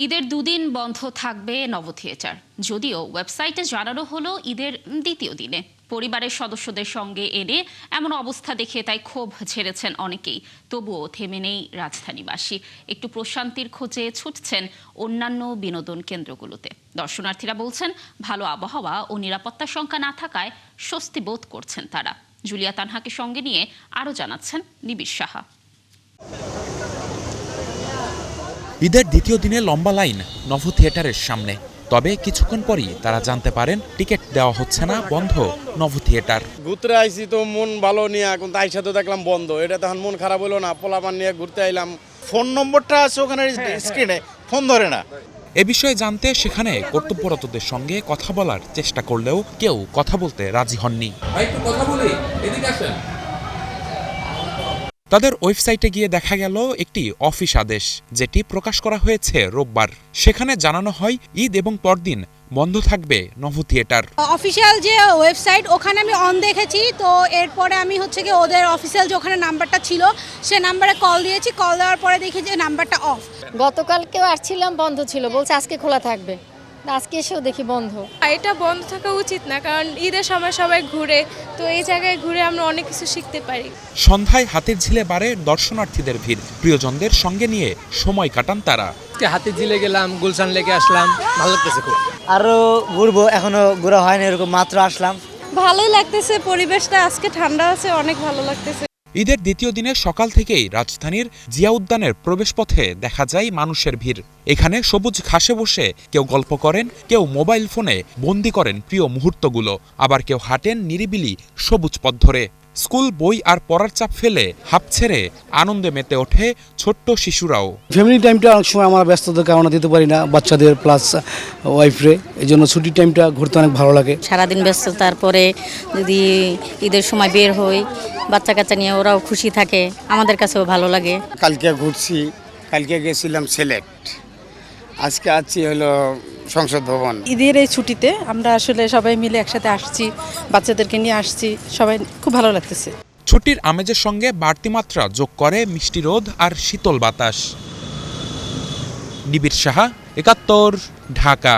ঈদের দুদিন বন্ধ থাকবে নভ থিয়েটার, যদিও ওয়েবসাইটে জানানো হলো ঈদের দ্বিতীয় দিনে। পরিবারের সদস্যদের সঙ্গে এনে এমন অবস্থা দেখে তাই ক্ষোভ ঝেড়েছেন অনেকেই। তবুও থেমে নেই রাজধানীবাসী, একটু প্রশান্তির খোঁজে ছুটছেন অন্যান্য বিনোদন কেন্দ্রগুলোতে। দর্শনার্থীরা বলছেন ভালো আবহাওয়া ও নিরাপত্তার শঙ্কা না থাকায় স্বস্তি বোধ করছেন তারা। জুলিয়া তানহাকে সঙ্গে নিয়ে আরও জানাচ্ছেন নিবিড় সাহা। ঈদের দ্বিতীয় দিনে লম্বা লাইন নভ থিয়েটারের সামনে। তবে কিছুক্ষণ পরই তারা জানতে পারেন টিকিট দেওয়া হচ্ছে না, বন্ধ নভ থিয়েটার। ঘুরতে আইছি তো মন ভালো নিয়ে, এখন তাই সাথে দেখলাম বন্ধ। এটা তখন মন খারাপ হলো না, পোলাপান নিয়ে ঘুরতে আইলাম। ফোন নম্বরটা আছে ওখানে স্ক্রিনে, ফোন ধরে না। এ বিষয়ে জানতে সেখানে কর্তব্যরতদের সঙ্গে কথা বলার চেষ্টা করলেও কেউ কথা বলতে রাজি হননি। তাদের ওয়েবসাইটে গিয়ে দেখা গেল একটি অফিস আদেশ, যেটি প্রকাশ করা হয়েছে রোববার। সেখানে জানানো হয় ঈদ এবং পরদিন বন্ধ থাকবে নভ থিয়েটার। অফিসিয়াল যে ওয়েবসাইট ওখানে আমি অন দেখেছি, তো এরপরে আমি ওদের অফিসিয়াল যে ওখানে নাম্বারটা ছিল সে নাম্বারে কল দিয়েছি। কল দেওয়ার পরে দেখি যে নাম্বারটা অফ। গতকালকেও আসছিলাম, বন্ধ ছিল, বলছে আজকে খোলা থাকবে, আজকে এসেও দেখি বন্ধ। এটা বন্ধ থাকা উচিত না, কারণ ঈদের সময় সবাই ঘুরে, তো এই জায়গায় ঘুরে আমরা অনেক কিছু শিখতে পারি। সন্ধ্যায় হাতির ঝিলে বাড়ে দর্শনার্থীদের ভিড়। প্রিয়জনদের সঙ্গে নিয়ে সময় কাটান তারা। হাতির ঝিলে গেলাম, গুলশান লেকে আসলাম, ভালো লাগতেছে খুব। আরো ঘুরবো, এখনো ঘোরা হয়নি, এরকম মাত্র আসলাম। ভালোই লাগতেছে, পরিবেশটা আজকে ঠান্ডা আছে, অনেক ভালো লাগতেছে। ঈদের দ্বিতীয় দিনে সকাল থেকেই রাজধানীর জিয়া উদ্যানের প্রবেশপথে দেখা যায় মানুষের ভিড়। এখানে সবুজ ঘাসে বসে কেউ গল্প করেন, কেউ মোবাইল ফোনে বন্দি করেন প্রিয় মুহূর্তগুলো, আবার কেউ হাঁটেন নিরিবিলি সবুজ পথ ধরে। স্কুল, বই আর পড়ার চাপ ফেলে হাঁপ ছেড়ে আনন্দে মেতে ওঠে ছোট্ট শিশুরাও। ফ্যামিলি টাইমটা অনেক সময় আমরা ব্যস্ততার কারণে দিতে পারি না, বাচ্চাদের প্লাস ওয়াইফরে, এই জন্য ছুটির টাইমটা ঘুরতে অনেক ভালো লাগে। সারাদিন ব্যস্ততার পরে যদি ঈদের সময় বের হই, বাচ্চা কাচ্চা নিয়ে ওরাও খুশি থাকে, আমাদের কাছেও ভালো লাগে। কালকে ঘুরছি, কালকে গেছিলাম সিলেট, আজকে আছি হলো সংসদ ভবন। ঈদের এই ছুটিতে আমরা আসলে সবাই মিলে একসাথে আসছি, বাচ্চাদেরকে নিয়ে আসছি, সবাই খুব ভালো লাগতেছে। ছুটির আমেজের সঙ্গে বাড়তি মাত্রা যোগ করে মিষ্টি রোদ আর শীতল বাতাস। নিবিড় সাহা, ৭১, ঢাকা।